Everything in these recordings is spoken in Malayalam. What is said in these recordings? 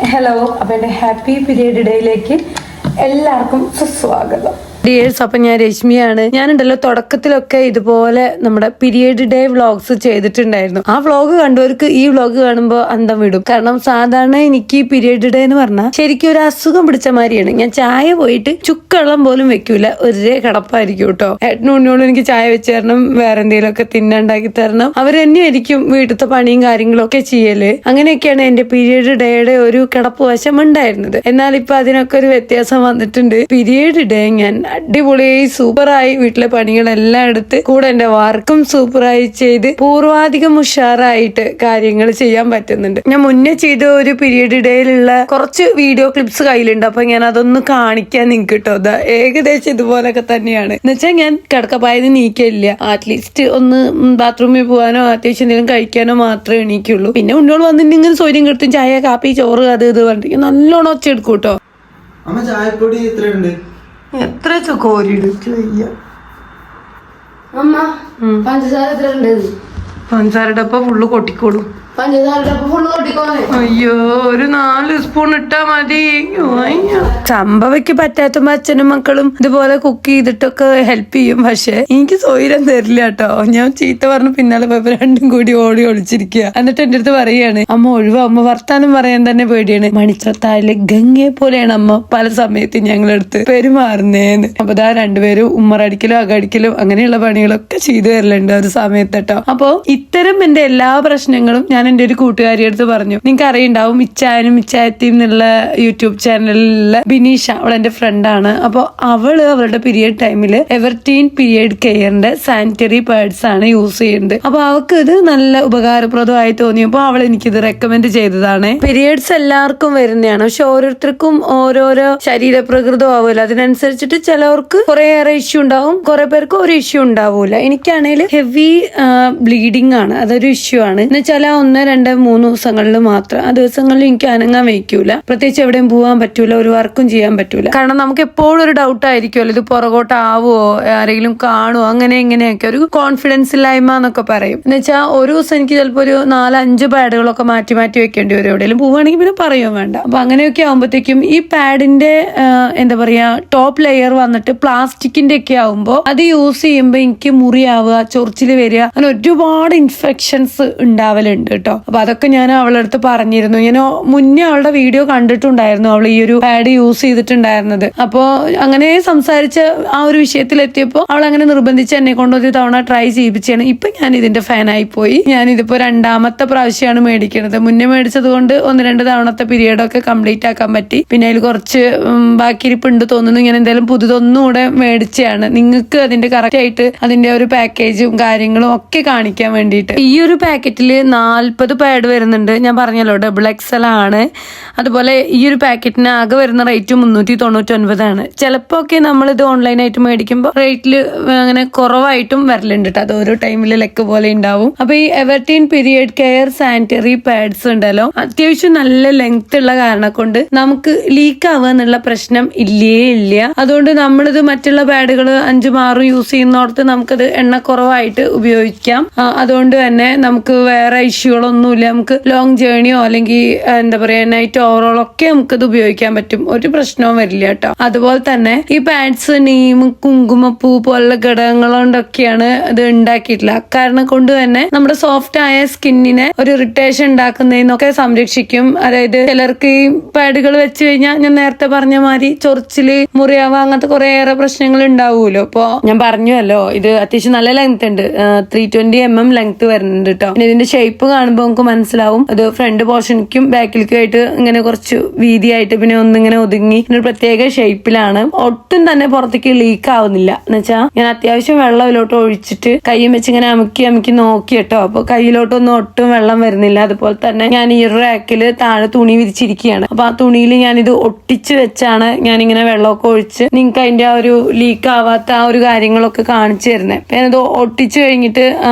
ഹലോ, അപ്പോൾ എൻ്റെ ഹാപ്പി പീരിയഡ് ഡേയിലേക്ക് എല്ലാവർക്കും സുസ്വാഗതം. ഡിയേഴ്സ്, അപ്പം ഞാൻ രശ്മിയാണ്. ഞാനുണ്ടല്ലോ തുടക്കത്തിലൊക്കെ ഇതുപോലെ നമ്മുടെ പീരിയഡ് ഡേ വ്ളോഗ്സ് ചെയ്തിട്ടുണ്ടായിരുന്നു. ആ വ്ളോഗ് കണ്ടവർക്ക് ഈ വ്ളോഗ് കാണുമ്പോൾ അന്തം വിടും. കാരണം സാധാരണ എനിക്ക് പീരിയഡ് ഡേ എന്ന് പറഞ്ഞാൽ ശരിക്കും ഒരു അസുഖം പിടിച്ച മാതിരിയാണ്. ഞാൻ ചായ പോയിട്ട് ചുക്കള്ളം പോലും വെക്കൂല, ഒരേ കിടപ്പായിരിക്കും കേട്ടോ. ഏട്ടനും ഉണ്ണിയോളും എനിക്ക് ചായ വെച്ച് തരണം, വേറെ എന്തെങ്കിലുമൊക്കെ തിന്നുണ്ടാക്കി തരണം. അവർ തന്നെയായിരിക്കും വീട്ടിലത്തെ പണിയും കാര്യങ്ങളും ഒക്കെ ചെയ്യല്. അങ്ങനെയൊക്കെയാണ് എന്റെ പീരിയഡ് ഡേയുടെ ഒരു കിടപ്പ് വശം ഉണ്ടായിരുന്നത്. എന്നാൽ ഇപ്പൊ അതിനൊക്കെ ഒരു വ്യത്യാസം വന്നിട്ടുണ്ട്. പീരിയഡ് ഡേ ഞാൻ അടിപൊളിയായി സൂപ്പറായി വീട്ടിലെ പണികളെല്ലാം എടുത്ത് കൂടെ എന്റെ വർക്കും സൂപ്പറായി ചെയ്ത് പൂർവാധികം ഉഷാറായിട്ട് കാര്യങ്ങൾ ചെയ്യാൻ പറ്റുന്നുണ്ട്. ഞാൻ മുന്നേ ചെയ്ത ഒരു പീരിയഡ് ഡേയിലുള്ള കുറച്ച് വീഡിയോ ക്ലിപ്സ് കയ്യിലുണ്ട്. അപ്പൊ ഞാൻ അതൊന്ന് കാണിക്കാൻ നിങ്ങൾക്ക് കിട്ടോ. ഏകദേശം ഇതുപോലൊക്കെ തന്നെയാണ്. എന്നുവെച്ചാൽ ഞാൻ കിടക്കപ്പായത് നീക്കില്ല. അറ്റ്ലീസ്റ്റ് ഒന്ന് ബാത്റൂമിൽ പോകാനോ അത്യാവശ്യം എന്തെങ്കിലും കഴിക്കാനോ മാത്രമേ എണീക്കുള്ളൂ. പിന്നെ ഉന്നോട് വന്നിട്ട് ഇങ്ങനെ സൗര്യം കിട്ടും, ചായ കാപ്പി ചോറ് അത് ഇത് പറഞ്ഞിട്ട് നല്ലോണം ഒച്ച എടുക്കും കേട്ടോ. എത്ര കോരിടും അമ്മ പഞ്ചസാര എത്ര ഉണ്ട്? പഞ്ചസാര ഡപ്പ ഫുള്ള് കൊട്ടിക്കോളും. അയ്യോ, ഒരു 4 സ്പൂൺ ഇട്ടാ മതി. സംഭവയ്ക്ക് പറ്റാത്തുമ്പോ അച്ഛനും മക്കളും ഇതുപോലെ കുക്ക് ചെയ്തിട്ടൊക്കെ ഹെൽപ്പ് ചെയ്യും. പക്ഷെ എനിക്ക് സ്വൈരം തരില്ല കേട്ടോ. ഞാൻ ചീത്ത പറഞ്ഞ് പിന്നാലെ പോയപ്പോ രണ്ടും കൂടി ഓടി ഒളിച്ചിരിക്കുക. എന്നിട്ട് എന്റെ അടുത്ത് പറയാണ്, അമ്മ അമ്മ വർത്താനം പറയാൻ തന്നെ പേടിയാണ്. മണിച്ചത്തായാല് ഗംഗയെ പോലെയാണ് അമ്മ പല സമയത്തും ഞങ്ങളെടുത്ത് പെരുമാറുന്നേന്ന്. അപ്പൊ ദാ രണ്ടുപേരും ഉമ്മറടിക്കലും അകടിക്കലും അങ്ങനെയുള്ള പണികളൊക്കെ ചെയ്തു തരലുണ്ട് ഒരു സമയത്ത് കേട്ടോ. അപ്പൊ ഇത്തരം എന്റെ എല്ലാ പ്രശ്നങ്ങളും ഞാൻ എന്റെ ഒരു കൂട്ടുകാരിയുടെ അടുത്ത് പറഞ്ഞു. നിങ്ങൾക്ക് അറിയുണ്ടാവും, ഇച്ചായനും ഇച്ചായത്തിയും എന്നുള്ള യൂട്യൂബ് ചാനലിലുള്ള ബിനീഷ, അവൾ എന്റെ ഫ്രണ്ടാണ്. അപ്പൊ അവള് അവളുടെ പീരിയഡ് ടൈമില് എവർടീൻ പീരിയഡ് കെയറിന്റെ സാനിറ്ററി പാഡ്സ് ആണ് യൂസ് ചെയ്യുന്നത്. അപ്പൊ അവൾക്ക് ഇത് നല്ല ഉപകാരപ്രദമായി തോന്നിയപ്പോ അവൾ എനിക്കിത് റെക്കമെൻഡ് ചെയ്തതാണ്. പീരിയഡ്സ് എല്ലാവർക്കും വരുന്നതാണ്, പക്ഷെ ഓരോരുത്തർക്കും ഓരോരോ ശരീരപ്രകൃതം ആവുമല്ലോ. അതിനനുസരിച്ചിട്ട് ചിലവർക്ക് കുറേയേറെ ഇഷ്യൂ ഉണ്ടാവും, കുറെ പേർക്ക് ഒരു ഇഷ്യൂ ഉണ്ടാവൂല. എനിക്കാണെങ്കിൽ ഹെവി ബ്ലീഡിങ് ആണ്, അതൊരു ഇഷ്യൂ ആണ്. എന്ന് വെച്ചാൽ 1, 2, 3 ദിവസങ്ങളിൽ മാത്രം. ആ ദിവസങ്ങളിൽ എനിക്ക് അനങ്ങാൻ വയ്ക്കൂല, പ്രത്യേകിച്ച് എവിടെയും പോകാൻ പറ്റൂല, ഒരു വർക്കും ചെയ്യാൻ പറ്റൂല. കാരണം നമുക്ക് എപ്പോഴും ഒരു ഡൗട്ട് ആയിരിക്കുമല്ലോ, ഇത് പുറകോട്ടാവോ, ആരെങ്കിലും കാണുമോ, അങ്ങനെ ഇങ്ങനെയൊക്കെ ഒരു കോൺഫിഡൻസ് ഇല്ലായ്മ എന്നൊക്കെ പറയും. എന്ന് വെച്ചാൽ ഒരു ദിവസം എനിക്ക് ചിലപ്പോൾ ഒരു 4-5 പാഡുകളൊക്കെ മാറ്റി മാറ്റി വെക്കേണ്ടി വരും. എവിടെയെങ്കിലും പോവുകയാണെങ്കിൽ പിന്നെ പറയുകയും വേണ്ട. അപ്പൊ അങ്ങനെയൊക്കെ ആകുമ്പോഴത്തേക്കും ഈ പാഡിന്റെ എന്താ പറയാ ടോപ്പ് ലെയർ വന്നിട്ട് പ്ലാസ്റ്റിക്കിന്റെ ഒക്കെ ആവുമ്പോൾ അത് യൂസ് ചെയ്യുമ്പോൾ എനിക്ക് മുറിയാവുക, ചൊറിച്ചില് വരിക, അങ്ങനെ ഒരുപാട് ഇൻഫെക്ഷൻസ് ഉണ്ടാവലുണ്ട് കേട്ടോ. അപ്പൊ അതൊക്കെ ഞാൻ അവളുടെ അടുത്ത് പറഞ്ഞിരുന്നു. ഞാൻ മുന്നേ അവളുടെ വീഡിയോ കണ്ടിട്ടുണ്ടായിരുന്നു, അവൾ ഈ ഒരു പാഡ് യൂസ് ചെയ്തിട്ടുണ്ടായിരുന്നത്. അപ്പോ അങ്ങനെ സംസാരിച്ച ആ ഒരു വിഷയത്തിലെത്തിയപ്പോ അവൾ അങ്ങനെ നിർബന്ധിച്ച് എന്നെ കൊണ്ട് ഒരു തവണ ട്രൈ ചെയ്യിപ്പിച്ചാണ്. ഇപ്പൊ ഞാൻ ഇതിന്റെ ഫാനായി പോയി. ഞാനിതിപ്പോ 2ാമത്തെ പ്രാവശ്യമാണ് മേടിക്കുന്നത്. മുന്നേ മേടിച്ചത് കൊണ്ട് 1-2 തവണത്തെ പീരിയഡൊക്കെ കംപ്ലീറ്റ് ആക്കാൻ പറ്റി. പിന്നെ അതിൽ കുറച്ച് ബാക്കിയിരിപ്പുണ്ട് തോന്നുന്നു. ഞാൻ എന്തായാലും പുതുതൊന്നുകൂടെ മേടിച്ചാണ് നിങ്ങൾക്ക് അതിന്റെ കറക്റ്റ് ആയിട്ട് അതിന്റെ ഒരു പാക്കേജും കാര്യങ്ങളും ഒക്കെ കാണിക്കാൻ വേണ്ടിയിട്ട്. ഈ ഒരു പാക്കറ്റില് 40 പാഡ് വരുന്നുണ്ട്. ഞാൻ പറഞ്ഞല്ലോ XXL ആണ്. അതുപോലെ ഈ ഒരു പാക്കറ്റിന് ആകെ വരുന്ന റേറ്റ് 399 ആണ്. ചിലപ്പോ ഒക്കെ നമ്മളിത് ഓൺലൈനായിട്ട് മേടിക്കുമ്പോൾ റേറ്റില് അങ്ങനെ കുറവായിട്ടും വരലുണ്ട് കേട്ടോ. അത് ഓരോ ടൈമിൽ ലെക്ക് പോലെ ഉണ്ടാവും. അപ്പൊ ഈ എവർടീൻ പീരിയഡ് കെയർ സാനിറ്ററി പാഡ്സ് ഉണ്ടല്ലോ, അത്യാവശ്യം നല്ല ലെങ്ത് ഉള്ള കാരണം കൊണ്ട് നമുക്ക് ലീക്ക് ആവുക എന്നുള്ള പ്രശ്നം ഇല്ല. അതുകൊണ്ട് നമ്മളിത് മറ്റുള്ള പാഡുകൾ 5-6 യൂസ് ചെയ്യുന്നോടത്ത് നമുക്കത് എണ്ണ കുറവായിട്ട് ഉപയോഗിക്കാം. അതുകൊണ്ട് തന്നെ നമുക്ക് വേറെ ഇഷ്യൂകളൊന്നുമില്ല. നമുക്ക് ലോങ് ജേർണിയോ അല്ലെങ്കിൽ എന്താ പറയാ നൈറ്റ് ഓവറോൾ ഒക്കെ നമുക്കത് ഉപയോഗിക്കാൻ പറ്റും, ഒരു പ്രശ്നവും വരില്ല കേട്ടോ. അതുപോലെ തന്നെ ഈ പാഡ്സ് നീം, കുങ്കുമപ്പൂ പോലുള്ള ഘടകങ്ങൾ കൊണ്ടൊക്കെയാണ് ഇത് ഉണ്ടാക്കിയിട്ടില്ല. കാരണം കൊണ്ട് തന്നെ നമ്മുടെ സോഫ്റ്റ് ആയ സ്കിന്നിനെ ഒരു ഇറിറ്റേഷൻ ഉണ്ടാക്കുന്നതിനൊക്കെ സംരക്ഷിക്കും. അതായത് ചിലർക്ക് ഈ പാഡുകൾ വെച്ച് കഴിഞ്ഞാൽ ഞാൻ നേരത്തെ പറഞ്ഞ മാതിരി ചൊറിച്ചില്, മുറിയാവുക, അങ്ങനത്തെ കുറേയേറെ പ്രശ്നങ്ങൾ ഉണ്ടാവുമല്ലോ. അപ്പൊ ഞാൻ പറഞ്ഞല്ലോ, ഇത് അത്യാവശ്യം നല്ല ലെങ്ത് ഉണ്ട്, 320 mm ലെങ്ത് വരുന്നുണ്ട് കേട്ടോ. പിന്നെ ഇതിന്റെ ഷേപ്പ് കാണുമ്പോൾ നമുക്ക് മനസ്സിലാവും അത് ഫ്രണ്ട് പോർഷനിക്കും ബാക്കിലേക്കും ആയിട്ട് ഇങ്ങനെ കുറച്ച് വീതിയായിട്ട് പിന്നെ ഒന്നിങ്ങനെ ഒതുങ്ങി ഒരു പ്രത്യേക ഷേപ്പിലാണ്. ഒട്ടും തന്നെ പുറത്തേക്ക് ലീക്ക് ആവുന്നില്ല. എന്ന് വെച്ചാൽ ഞാൻ അത്യാവശ്യം വെള്ളം ഇതിലോട്ട് ഒഴിച്ചിട്ട് കൈയും വെച്ച് ഇങ്ങനെ അമുക്കി നോക്കി കേട്ടോ. അപ്പൊ കയ്യിലോട്ടൊന്നും ഒട്ടും വെള്ളം വരുന്നില്ല. അതുപോലെ തന്നെ ഞാൻ ഈ റാക്കില് താഴെ തുണി വിരിച്ചിരിക്കുകയാണ്. അപ്പൊ ആ തുണിയിൽ ഞാനിത് ഒട്ടിച്ച് വെച്ചാണ് ഞാനിങ്ങനെ വെള്ളമൊക്കെ ഒഴിച്ച് നിങ്ങൾക്ക് അതിന്റെ ആ ഒരു ലീക്ക് ആവാത്ത ആ ഒരു കാര്യങ്ങളൊക്കെ കാണിച്ചു തരുന്നത്. ഞാനത് ഒട്ടിച്ചു കഴിഞ്ഞിട്ട്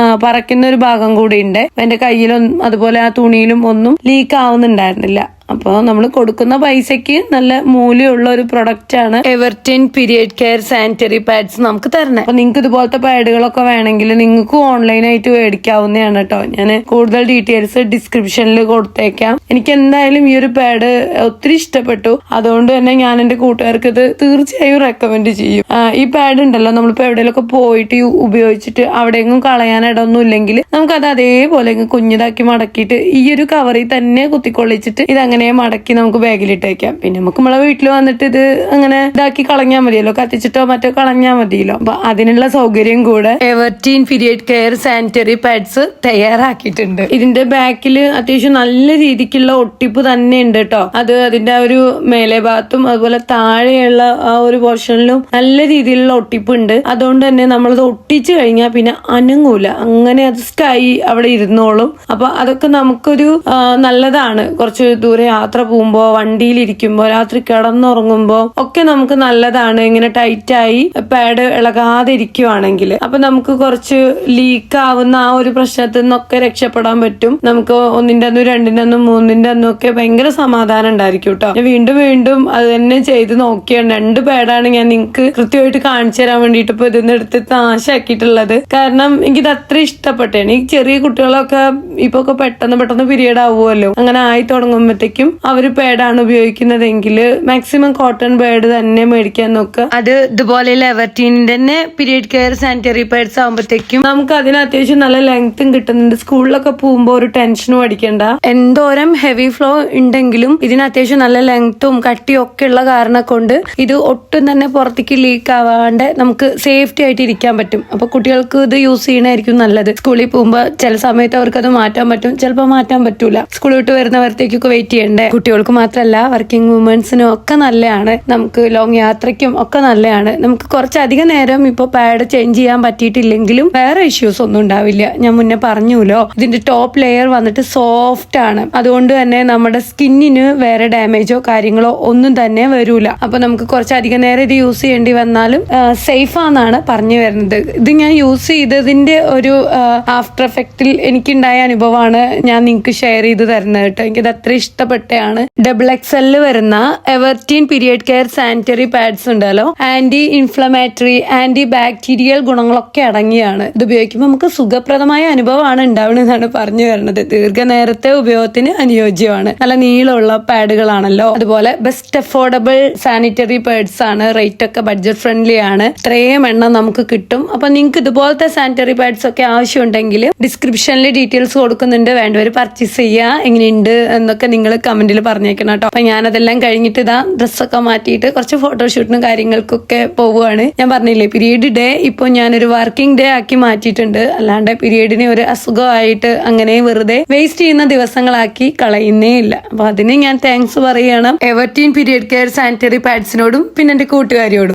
പറക്കുന്ന ഒരു ഭാഗം കൂടി ഉണ്ട്. എന്റെ കയ്യിലും അതുപോലെ ആ തുണിയിലും ഒന്നും ലീക്ക് ആവുന്നുണ്ടായിരുന്നില്ല. അപ്പോൾ നമ്മൾ കൊടുക്കുന്ന പൈസക്ക് നല്ല മൂല്യമുള്ള ഒരു പ്രൊഡക്റ്റ് ആണ് എവർടീൻ പീരിയഡ് കെയർ സാനിറ്ററി പാഡ്സ് നമുക്ക് തരണേ. അപ്പൊ നിങ്ങൾക്ക് ഇതുപോലത്തെ പാഡുകളൊക്കെ വേണമെങ്കിൽ നിങ്ങൾക്ക് ഓൺലൈനായിട്ട് മേടിക്കാവുന്നതാണ് കേട്ടോ. ഞാൻ കൂടുതൽ ഡീറ്റെയിൽസ് ഡിസ്ക്രിപ്ഷനിൽ കൊടുത്തേക്കാം. എനിക്ക് എന്തായാലും ഈ ഒരു പാഡ് ഒത്തിരി ഇഷ്ടപ്പെട്ടു. അതുകൊണ്ട് തന്നെ ഞാൻ എന്റെ കൂട്ടുകാർക്ക് ഇത് തീർച്ചയായും റെക്കമെൻഡ് ചെയ്യും. ഈ പാഡ് ഉണ്ടല്ലോ, നമ്മളിപ്പോ എവിടെയെങ്കിലൊക്കെ പോയിട്ട് ഉപയോഗിച്ചിട്ട് അവിടെയെങ്കിലും കളയാനിടൊന്നും ഇല്ലെങ്കിൽ നമുക്കത് അതേപോലെ കുഞ്ഞിതാക്കി മടക്കിയിട്ട് ഈ ഒരു കവറിൽ തന്നെ കുത്തിക്കൊള്ളിച്ചിട്ട് ഇതങ്ങനെ മടക്കി നമുക്ക് ബാഗിലിട്ടേക്കാം. പിന്നെ നമുക്ക് നമ്മളെ വീട്ടിൽ വന്നിട്ട് ഇത് അങ്ങനെ ഇതാക്കി കളഞ്ഞാൽ മതിയല്ലോ, കത്തിച്ചിട്ടോ മറ്റോ കളഞ്ഞാൽ മതിയല്ലോ. അപ്പൊ അതിനുള്ള സൗകര്യം കൂടെ എവർടീൻ പീരിയഡ് കെയർ സാനിറ്ററി പാഡ്സ് തയ്യാറാക്കിയിട്ടുണ്ട്. ഇതിന്റെ ബാക്കിൽ അത്യാവശ്യം നല്ല രീതിക്കുള്ള ഒട്ടിപ്പ് തന്നെ ഉണ്ട് കേട്ടോ. അത് അതിന്റെ ആ ഒരു മേലെ ഭാഗത്തും അതുപോലെ താഴെയുള്ള ആ ഒരു പോർഷനിലും നല്ല രീതിയിലുള്ള ഒട്ടിപ്പ് ഉണ്ട്. അതുകൊണ്ട് തന്നെ നമ്മളത് ഒട്ടിച്ചു കഴിഞ്ഞാൽ പിന്നെ അനങ്ങൂല, അങ്ങനെ അത് സ്റ്റൈ അവിടെ ഇരുന്നോളും. അപ്പൊ അതൊക്കെ നമുക്കൊരു നല്ലതാണ്. കുറച്ച് ദൂരെ യാത്ര പോകുമ്പോ, വണ്ടിയിലിരിക്കുമ്പോ, രാത്രി കിടന്നുറങ്ങുമ്പോ ഒക്കെ നമുക്ക് നല്ലതാണ് ഇങ്ങനെ ടൈറ്റായി പാഡ് ഇളകാതെ ഇരിക്കുവാണെങ്കിൽ. അപ്പൊ നമുക്ക് കുറച്ച് ലീക്ക് ആവുന്ന ആ ഒരു പ്രശ്നത്തിൽ നിന്നൊക്കെ രക്ഷപ്പെടാൻ പറ്റും. നമുക്ക് ഒന്നിന്റെ അന്നും രണ്ടിന്റെ അന്നും മൂന്നിന്റെ അന്നും ഒക്കെ ഭയങ്കര സമാധാനം ഉണ്ടായിരിക്കും കേട്ടോ. വീണ്ടും വീണ്ടും അത് തന്നെ ചെയ്ത് നോക്കിയാണ്. 2 പാഡാണ് ഞാൻ നിങ്ങൾക്ക് കൃത്യമായിട്ട് കാണിച്ചു തരാൻ വേണ്ടിട്ട് ഇപ്പൊ ഇതിന്ന് എടുത്ത് നാശാക്കിയിട്ടുള്ളത്. കാരണം എനിക്കിത് അത്ര ഇഷ്ടപ്പെട്ടാണ്. ഈ ചെറിയ കുട്ടികളൊക്കെ ഇപ്പൊ പെട്ടെന്ന് പീരീഡ് ആവുമല്ലോ, അങ്ങനെ ആയി തുടങ്ങുമ്പോഴത്തേക്കും അവര് പാഡാണ് ഉപയോഗിക്കുന്നതെങ്കിൽ മാക്സിമം കോട്ടൺ പാഡ് തന്നെ മേടിക്കാൻ നോക്കുക. അത് ഇതുപോലെ എവർടീനിന്റെ തന്നെ പീരിയഡ് കെയർ സാനിറ്ററി പാഡ്സ് ആകുമ്പോഴത്തേക്കും നമുക്ക് അതിന് അത്യാവശ്യം നല്ല ലെങ്ത്തും കിട്ടുന്നുണ്ട്. സ്കൂളിലൊക്കെ പോകുമ്പോൾ ഒരു ടെൻഷനും അടിക്കണ്ട. എന്തോരം ഹെവി ഫ്ലോ ഉണ്ടെങ്കിലും ഇതിന് അത്യാവശ്യം നല്ല ലെങ്ത്തും കട്ടിയും ഒക്കെ ഉള്ള കാരണം കൊണ്ട് ഇത് ഒട്ടും തന്നെ പുറത്തേക്ക് ലീക്ക് ആവാണ്ട് നമുക്ക് സേഫ്റ്റി ആയിട്ട് ഇരിക്കാൻ പറ്റും. അപ്പൊ കുട്ടികൾക്ക് ഇത് യൂസ് ചെയ്യണമായിരിക്കും നല്ലത്. സ്കൂളിൽ പോകുമ്പോൾ ചില സമയത്ത് അവർക്ക് അത് മാറ്റാൻ പറ്റും, ചിലപ്പോൾ മാറ്റാൻ പറ്റൂല. സ്കൂൾ വിട്ട് വരുന്നവരത്തേക്കൊക്കെ വെയിറ്റ് ചെയ്യണ്ടേ. കുട്ടികൾക്ക് മാത്രമല്ല വർക്കിംഗ് വുമൻസിനും ഒക്കെ നല്ലതാണ്. നമുക്ക് ലോങ് യാത്രയ്ക്കും ഒക്കെ നല്ലതാണ്. നമുക്ക് കുറച്ചധികം നേരം ഇപ്പൊ പാഡ് ചേഞ്ച് ചെയ്യാൻ പറ്റിയിട്ടില്ലെങ്കിലും വേറെ ഇഷ്യൂസ് ഒന്നും ഉണ്ടാവില്ല. ഞാൻ മുന്നേ പറഞ്ഞുല്ലോ, ഇതിന്റെ ടോപ്പ് ലെയർ വന്നിട്ട് സോഫ്റ്റ് ആണ്. അതുകൊണ്ട് തന്നെ നമ്മുടെ സ്കിന്നിന് വേറെ ഡാമേജോ കാര്യങ്ങളോ ഒന്നും തന്നെ വരൂല. അപ്പൊ നമുക്ക് കുറച്ചധികം നേരം ഇത് യൂസ് ചെയ്യേണ്ടി വന്നാലും സേഫ് ആണെന്നാണ് പറഞ്ഞു വരുന്നത്. ഇത് ഞാൻ യൂസ് ചെയ്തതിന്റെ ഒരു ആഫ്റ്റർ എഫക്റ്റിൽ എനിക്കുണ്ടായ അനുഭവമാണ് ഞാൻ നിങ്ങൾക്ക് ഷെയർ ചെയ്ത് തരുന്നത് കേട്ടോ. എനിക്കത് അത്ര ഇഷ്ടപ്പെട്ടാണ്. XXL വരുന്ന എവർടീൻ പീരിയഡ് കെയർ സാനിറ്ററി പാഡ്സ് ഉണ്ടല്ലോ, ആന്റി ഇൻഫ്ലമേറ്ററി, ആന്റി ബാക്ടീരിയൽ ഗുണങ്ങളൊക്കെ അടങ്ങിയാണ്. ഇത് ഉപയോഗിക്കുമ്പോൾ നമുക്ക് സുഖപ്രദമായ അനുഭവമാണ് ഉണ്ടാവുന്നതെന്നാണ് പറഞ്ഞു വരുന്നത്. ദീർഘനേരത്തെ ഉപയോഗത്തിന് അനുയോജ്യമാണ്. നല്ല നീളമുള്ള പാഡുകളാണല്ലോ. അതുപോലെ ബെസ്റ്റ് അഫോർഡബിൾ സാനിറ്ററി പാഡ്സ് ആണ്. റേറ്റ് ഒക്കെ ബഡ്ജറ്റ് ഫ്രണ്ട്ലി ആണ്. ഇത്രയും എണ്ണം നമുക്ക് കിട്ടും. അപ്പൊ നിങ്ങൾക്ക് ഇതുപോലത്തെ സാനിറ്ററി പാഡ്സ് ഒക്കെ ആവശ്യമുണ്ടെങ്കിൽ ഡിസ്ക്രിപ്ഷനിൽ ഡീറ്റെയിൽസ് കൊടുക്കുന്നുണ്ട്. വേണ്ടവർ പർച്ചേസ് ചെയ്യുക. എങ്ങനെയുണ്ട് എന്നൊക്കെ നിങ്ങൾ കമന്റിൽ പറഞ്ഞേക്കണം കേട്ടോ. അപ്പൊ ഞാനതെല്ലാം കഴിഞ്ഞിട്ട് ഇതാ ഡ്രസ്സൊക്കെ മാറ്റിയിട്ട് കുറച്ച് ഫോട്ടോഷൂട്ടിനും കാര്യങ്ങൾക്കൊക്കെ പോവുകയാണ്. ഞാൻ പറഞ്ഞില്ലേ, പീരീഡ് ഡേ ഇപ്പൊ ഞാനൊരു വർക്കിംഗ് ഡേ ആക്കി മാറ്റിയിട്ടുണ്ട്. അല്ലാണ്ട് പീരീഡിനെ ഒരു അസുഖമായിട്ട് അങ്ങനെ വെറുതെ വേസ്റ്റ് ചെയ്യുന്ന ദിവസങ്ങളാക്കി കളയുന്നേ ഇല്ല. അപ്പൊ അതിന് ഞാൻ താങ്ക്സ് പറയണം എവർടീൻ പീരിയഡ് കെയർ സാനിറ്ററി പാഡ്സിനോടും പിന്നെ എന്റെ കൂട്ടുകാരിയോടും.